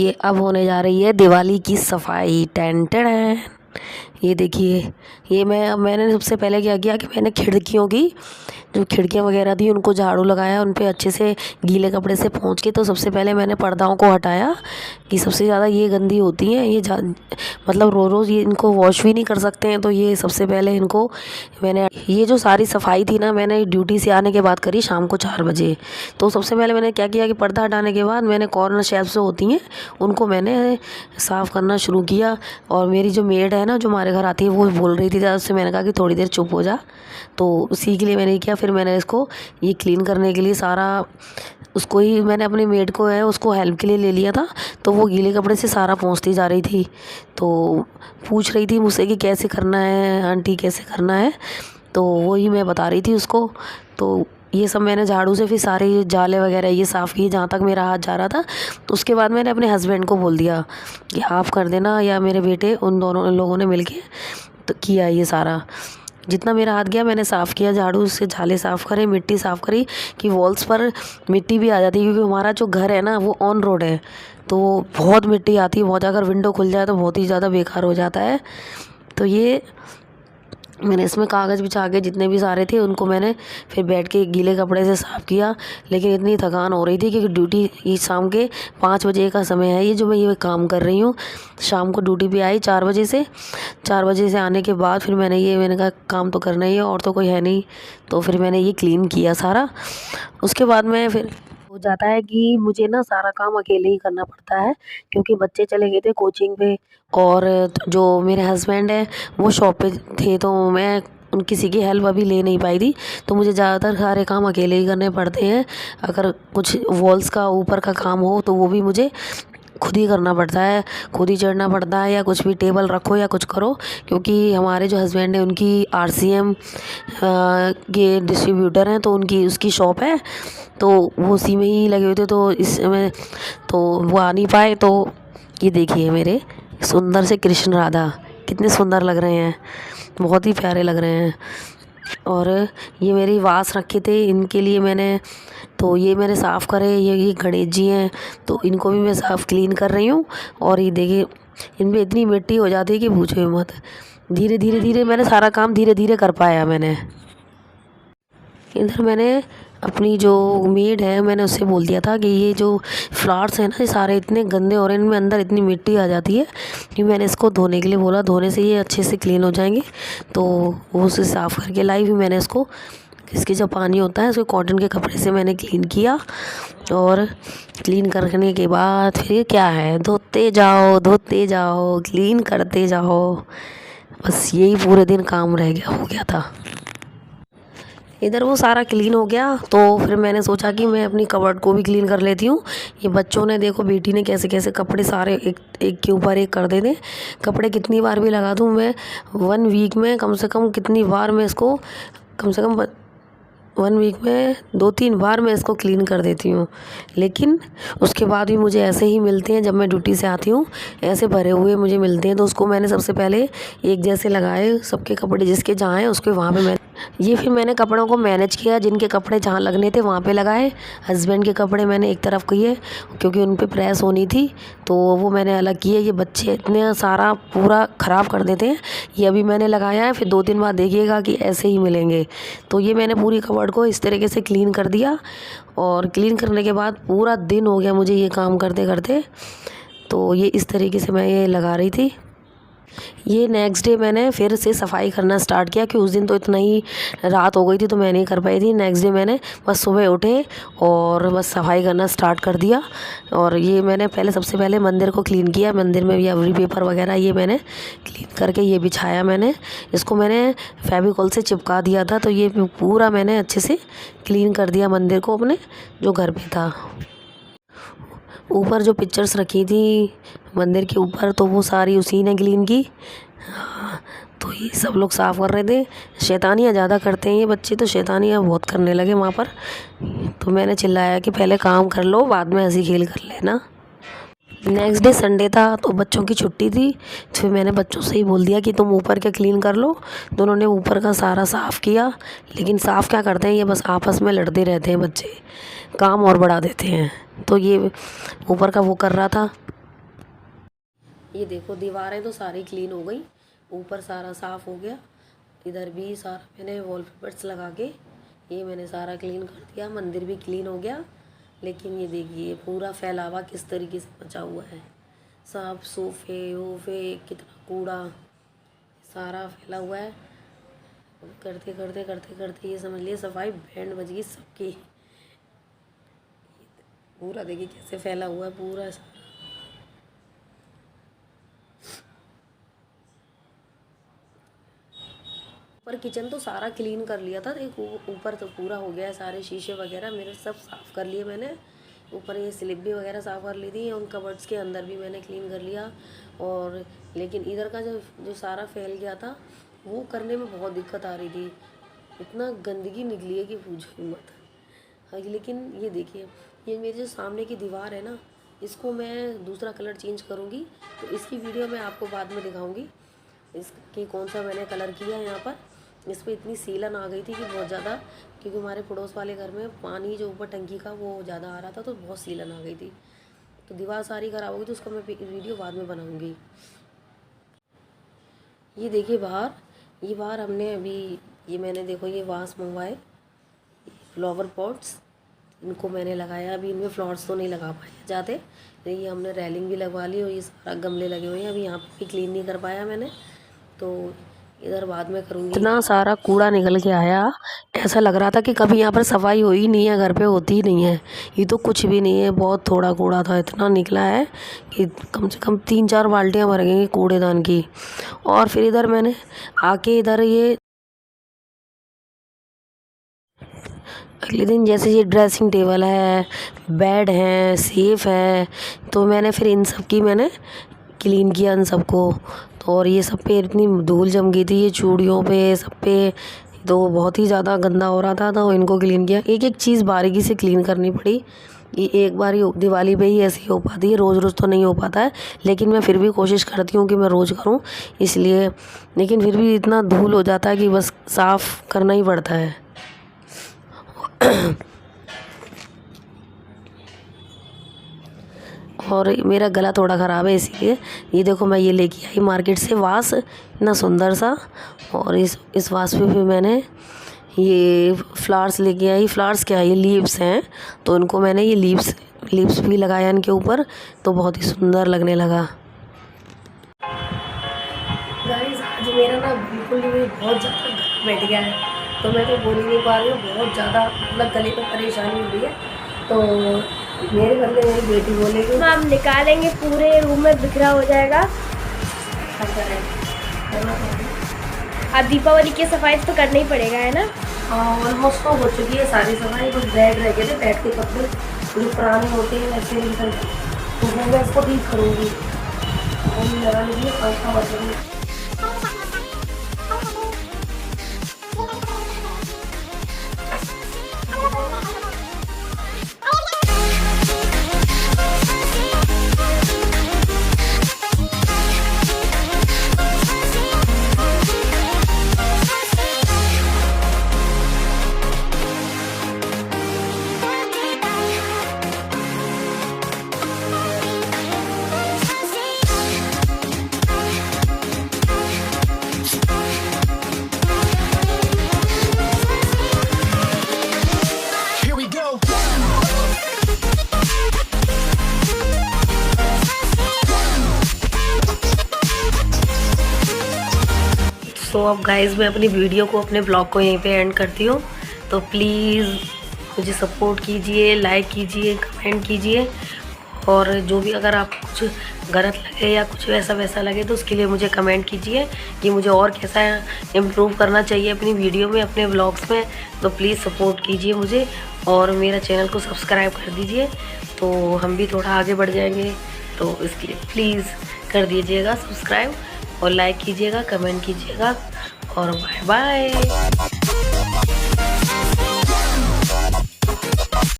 ये अब होने जा रही है दिवाली की सफाई। Ten ten. ये देखिए, मैंने सबसे पहले क्या किया कि मैंने खिड़कियों की जो खिड़कियाँ वगैरह थी उनको झाड़ू लगाया, उन पे अच्छे से गीले कपड़े से पोंछ के। तो सबसे पहले मैंने पर्दाओं को हटाया कि सबसे ज़्यादा ये गंदी होती हैं, मतलब रोज़ ये इनको वॉश भी नहीं कर सकते हैं। तो ये सबसे पहले इनको मैंने ये जो सारी सफाई थी ना, मैंने ड्यूटी से आने के बाद करी शाम को 4 बजे। तो सबसे पहले मैंने क्या किया कि पर्दा हटाने के बाद मैंने कॉर्नर शेल्फ जो होती हैं उनको मैंने साफ़ करना शुरू किया। और मेरी जो मेड है ना, जो हमारे घर आती है, वो बोल रही थी ज़्यादा, उससे मैंने कहा कि थोड़ी देर चुप हो जा। तो उसी के लिए मैंने किया। फिर मैंने इसको ये क्लीन करने के लिए सारा उसको ही मैंने अपनी मेड को है उसको हेल्प के लिए ले लिया था। तो वो गीले कपड़े से सारा पोंछती जा रही थी, तो पूछ रही थी मुझसे कि कैसे करना है आंटी, कैसे करना है। तो वही मैं बता रही थी उसको। तो ये सब मैंने झाड़ू से फिर सारे ये जाले वगैरह ये साफ़ किए जहाँ तक मेरा हाथ जा रहा था। तो उसके बाद मैंने अपने हस्बैंड को बोल दिया कि आप कर देना, या मेरे बेटे, उन दोनों लोगों ने मिलके तो किया ये सारा। जितना मेरा हाथ गया मैंने साफ़ किया, झाड़ू से झाले साफ़ करे, मिट्टी साफ़ करी कि वॉल्स पर मिट्टी भी आ जाती है, क्योंकि हमारा जो घर है ना वो ऑन रोड है। तो बहुत मिट्टी आती है, बहुत, अगर विंडो खुल जाए तो बहुत ही ज़्यादा बेकार हो जाता है। तो ये मैंने इसमें कागज़ बिछा के जितने भी सारे थे उनको मैंने फिर बैठ के गीले कपड़े से साफ़ किया। लेकिन इतनी थकान हो रही थी क्योंकि ड्यूटी ये शाम के 5 बजे का समय है, ये जो मैं ये काम कर रही हूँ। शाम को ड्यूटी पे आई 4 बजे से। 4 बजे से आने के बाद फिर मैंने कहा काम तो करना ही है, और तो कोई है नहीं। तो फिर मैंने ये क्लीन किया सारा। उसके बाद मैं फिर हो जाता है कि मुझे ना सारा काम अकेले ही करना पड़ता है, क्योंकि बच्चे चले गए थे कोचिंग पे, और जो मेरे हस्बैंड है वो शॉप पे थे। तो मैं उन किसी की हेल्प अभी ले नहीं पाई थी। तो मुझे ज़्यादातर सारे काम अकेले ही करने पड़ते हैं। अगर कुछ वॉल्स का ऊपर का काम हो तो वो भी मुझे खुद ही करना पड़ता है, खुद ही चढ़ना पड़ता है, या कुछ भी टेबल रखो या कुछ करो। क्योंकि हमारे जो हस्बैंड है उनकी आरसीएम के डिस्ट्रीब्यूटर हैं, तो उनकी उसकी शॉप है, तो वो उसी में ही लगे हुए थे। तो इस समय तो वो आ नहीं पाए। तो ये देखिए मेरे सुंदर से कृष्ण राधा कितने सुंदर लग रहे हैं, बहुत ही प्यारे लग रहे हैं। और ये मेरी वास रखे थे, इनके लिए मैंने साफ़ करे। ये गणेश जी हैं, तो इनको भी मैं साफ़ क्लीन कर रही हूँ। और ये देखिए इनमें इतनी मिट्टी हो जाती है कि पूछो मत। धीरे धीरे धीरे मैंने सारा काम धीरे धीरे कर पाया। मैंने इधर मैंने अपनी जो मेड है मैंने उससे बोल दिया था कि ये जो फ्लावर्स हैं ना, ये सारे इतने गंदे हो रहे हैं, इनमें अंदर इतनी मिट्टी आ जाती है कि मैंने इसको धोने के लिए बोला। धोने से ये अच्छे से क्लीन हो जाएंगे। तो वो उसे साफ़ करके लाई। फिर मैंने इसको इसके जो पानी होता है उसको कॉटन के कपड़े से मैंने क्लीन किया। और क्लीन करने के बाद फिर क्या है, धोते जाओ क्लीन करते जाओ। बस यही पूरे दिन काम हो गया था। इधर वो सारा क्लीन हो गया, तो फिर मैंने सोचा कि मैं अपनी कबर्ड को भी क्लीन कर लेती हूँ। ये बच्चों ने देखो, बेटी ने कैसे कैसे कपड़े सारे एक एक के ऊपर एक कर देते। कपड़े कितनी बार भी लगा दूँ मैं, 1 वीक में कम से कम कितनी बार मैं इसको, कम से कम 1 वीक में 2-3 बार मैं इसको क्लीन कर देती हूँ। लेकिन उसके बाद भी मुझे ऐसे ही मिलते हैं, जब मैं ड्यूटी से आती हूँ ऐसे भरे हुए मुझे मिलते हैं। तो उसको मैंने सबसे पहले एक जैसे लगाए, सबके कपड़े जिसके जहाँ हैं उसके वहाँ पे फिर मैंने कपड़ों को मैनेज किया, जिनके कपड़े जहाँ लगने थे वहाँ पे लगाए। हस्बैंड के कपड़े मैंने एक तरफ किए क्योंकि उन पे प्रेस होनी थी, तो वो मैंने अलग किए। ये बच्चे इतने सारा पूरा ख़राब कर देते हैं। ये अभी मैंने लगाया है, फिर 2-3 बार देखिएगा कि ऐसे ही मिलेंगे। तो ये मैंने पूरी कबर्ड को इस तरीके से क्लीन कर दिया। और क्लीन करने के बाद पूरा दिन हो गया मुझे ये काम करते करते। तो ये इस तरीके से मैं ये लगा रही थी। ये नेक्स्ट डे मैंने फिर से सफाई करना स्टार्ट किया कि उस दिन तो इतना ही रात हो गई थी तो मैं नहीं कर पाई थी। नेक्स्ट डे मैंने बस सुबह उठे और बस सफाई करना स्टार्ट कर दिया। और ये मैंने सबसे पहले मंदिर को क्लीन किया। मंदिर में भी एवरी पेपर वगैरह ये मैंने क्लीन करके ये बिछाया। इसको मैंने फेविकॉल से चिपका दिया था, तो ये पूरा मैंने अच्छे से क्लीन कर दिया मंदिर को अपने जो घर पे था। ऊपर जो पिक्चर्स रखी थी मंदिर के ऊपर, तो वो सारी उसी ने क्लीन की। हाँ, तो ये सब लोग साफ़ कर रहे थे। शैतानियाँ ज़्यादा करते हैं ये बच्चे, तो शैतानियाँ बहुत करने लगे वहाँ पर। तो मैंने चिल्लाया कि पहले काम कर लो, बाद में हंसी खेल कर लेना। नेक्स्ट डे संडे था, तो बच्चों की छुट्टी थी। फिर मैंने बच्चों से ही बोल दिया कि तुम ऊपर के क्लीन कर लो। दोनों ने ऊपर का सारा साफ़ किया। लेकिन साफ़ क्या करते हैं, ये बस आपस में लड़ते रहते हैं बच्चे, काम और बढ़ा देते हैं। तो ये ऊपर का वो कर रहा था, ये देखो दीवारें तो सारी क्लीन हो गई, ऊपर सारा साफ़ हो गया, इधर भी सारा मैंने वॉलपेपर्स लगा के ये मैंने सारा क्लीन कर दिया, मंदिर भी क्लीन हो गया। लेकिन ये देखिए पूरा फैलावा किस तरीके से मचा हुआ है, सब सोफे वोफे कितना कूड़ा सारा फैला हुआ है। करते करते करते करते ये समझ लिए सफाई बैंड बज गई सबकी। पूरा देखिए कैसे फैला हुआ है पूरा सारा। ऊपर किचन तो सारा क्लीन कर लिया था, एक ऊपर तो पूरा हो गया है, सारे शीशे वगैरह मेरे सब साफ़ कर लिए मैंने। ऊपर ये स्लिप भी वगैरह साफ़ कर ली थी, उन कबर्ड्स के अंदर भी मैंने क्लीन कर लिया। और लेकिन इधर का जो सारा फैल गया था वो करने में बहुत दिक्कत आ रही थी, इतना गंदगी निकली है कि पूछो ही मत। हाँ लेकिन ये देखिए ये मेरे जो सामने की दीवार है ना, इसको मैं दूसरा कलर चेंज करूँगी, तो इसकी वीडियो मैं आपको बाद में दिखाऊँगी इसकी कौन सा मैंने कलर किया है। यहाँ पर इस पर इतनी सीलन आ गई थी कि बहुत ज़्यादा, क्योंकि हमारे पड़ोस वाले घर में पानी जो ऊपर टंकी का वो ज़्यादा आ रहा था, तो बहुत सीलन आ गई थी। तो दीवार सारी ख़राब होगी, तो उसका मैं वीडियो बाद में बनाऊँगी। ये देखिए बाहर हमने अभी ये मैंने देखो ये वास मंगवाए, फ्लावर पॉट्स, इनको मैंने लगाया। अभी इनमें फ्लावर्स तो नहीं लगा पाए जाते, तो ये हमने रेलिंग भी लगवा ली और ये सारा गमले लगे हुए हैं। अभी यहाँ पे भी क्लीन नहीं कर पाया मैंने, तो इधर बाद में करूँगी। इतना सारा कूड़ा निकल के आया, ऐसा लग रहा था कि कभी यहाँ पर सफाई हुई नहीं है, घर पे होती ही नहीं है। ये तो कुछ भी नहीं है, बहुत थोड़ा कूड़ा था, इतना निकला है कि कम से कम 3-4 बाल्टियाँ भर गई कूड़ेदान की। और फिर इधर मैंने आके इधर ये अगले दिन जैसे ये ड्रेसिंग टेबल है, बेड है, सेफ है, तो मैंने फिर इन सब की मैंने क्लीन किया इन सबको। तो और ये सब पे इतनी धूल जम गई थी, ये चूड़ियों पे सब पे, तो बहुत ही ज़्यादा गंदा हो रहा था, तो इनको क्लीन किया। एक एक चीज़ बारीकी से क्लीन करनी पड़ी। ये एक बार ही दिवाली पे ही ऐसी हो पाती है, रोज़ रोज़ तो नहीं हो पाता है, लेकिन मैं फिर भी कोशिश करती हूँ कि मैं रोज़ करूँ इसलिए। लेकिन फिर भी इतना धूल हो जाता है कि बस साफ़ करना ही पड़ता है। और मेरा गला थोड़ा ख़राब है इसीलिए। ये देखो मैं ये लेके आई मार्केट से वास, इतना सुंदर सा। और इस वास पे भी मैंने ये फ्लावर्स लेके आई। फ्लावर्स क्या है, ये लीव्स हैं, तो इनको मैंने ये लीव्स भी लगाया इनके ऊपर, तो बहुत ही सुंदर लगने लगा। गाइस आज मेरा ना बिल्कुल भी बहुत ज़्यादा गला बैठ गया है, तो मैं तो बोल ही नहीं पा रही हूँ, बहुत ज़्यादा मतलब गले में परेशानी हो रही है। तो मेरे बदले मेरी बेटी बोलेगी हम निकालेंगे, पूरे रूम में बिखरा हो जाएगा। अब दीपावली की सफाई तो करना ही पड़ेगा, है ना? ऑलमोस्ट तो हो चुकी है सारी सफाई, कुछ बेड रह गए थे, बेड के कपड़े जो पुराने होते हैं वैसे निकल, तो वो मैं इसको ठीक करूँगी। लगा लीजिए 5 बजे। तो अब गाइज़ मैं अपनी वीडियो को, अपने ब्लॉग को यहीं पे एंड करती हूँ। तो प्लीज़ मुझे सपोर्ट कीजिए, लाइक कीजिए, कमेंट कीजिए, और जो भी अगर आपको कुछ गलत लगे या कुछ वैसा लगे तो उसके लिए मुझे कमेंट कीजिए कि मुझे और कैसा इम्प्रूव करना चाहिए अपनी वीडियो में, अपने ब्लॉग्स में। तो प्लीज़ सपोर्ट कीजिए मुझे और मेरा चैनल को सब्सक्राइब कर दीजिए, तो हम भी थोड़ा आगे बढ़ जाएंगे। तो इसके लिए प्लीज़ कर दीजिएगा सब्सक्राइब और लाइक कीजिएगा, कमेंट कीजिएगा, और बाय बाय।